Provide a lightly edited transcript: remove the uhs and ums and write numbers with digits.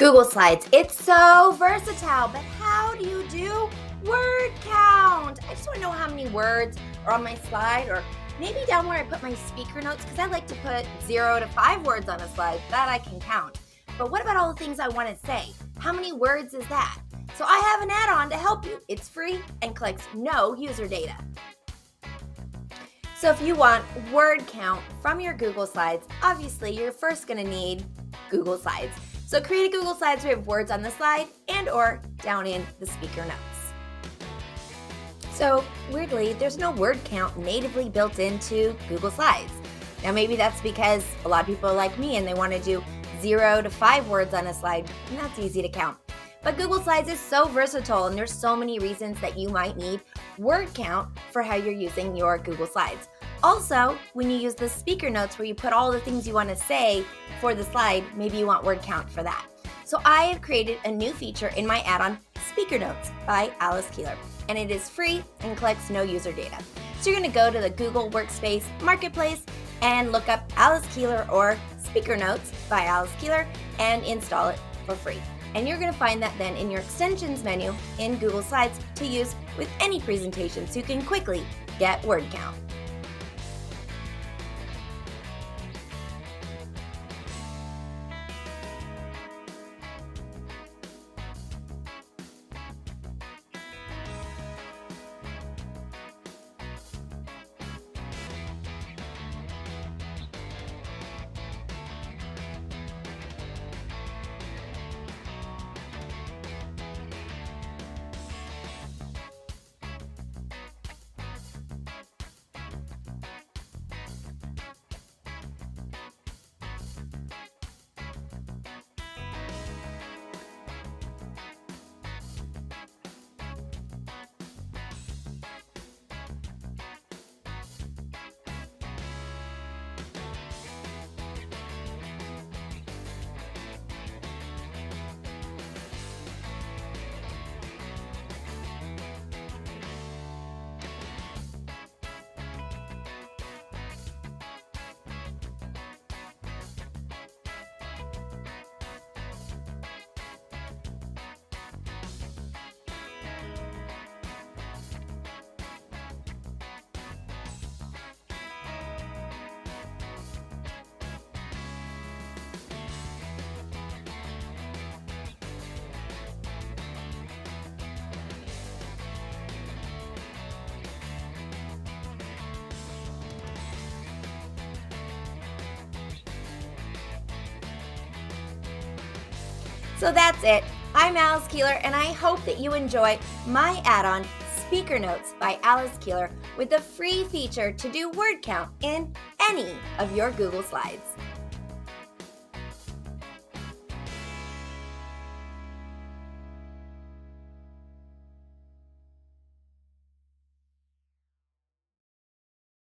Google Slides, it's so versatile, but how do you do word count? I just want to know how many words are on my slide, or maybe down where I put my speaker notes, because I like to put 0 to 5 words on a slide that I can count. But what about all the things I want to say? How many words is that? So I have an add-on to help you. It's free and collects no user data. So if you want word count from your Google Slides, obviously you're first going to need Google Slides. So create a Google Slides with words on the slide and or down in the speaker notes. So weirdly, there's no word count natively built into Google Slides. Now maybe that's because a lot of people are like me and they want to do 0 to 5 words on a slide, and that's easy to count. But Google Slides is so versatile, and there's so many reasons that you might need word count for how you're using your Google Slides. Also, when you use the speaker notes where you put all the things you want to say for the slide, maybe you want word count for that. So I have created a new feature in my add-on, Speaker Notes by Alice Keeler, and it is free and collects no user data. So you're going to go to the Google Workspace Marketplace and look up Alice Keeler or Speaker Notes by Alice Keeler and install it for free. And you're going to find that then in your extensions menu in Google Slides to use with any presentation so you can quickly get word count. So that's it. I'm Alice Keeler, and I hope that you enjoy my add-on Speaker Notes by Alice Keeler with the free feature to do word count in any of your Google Slides.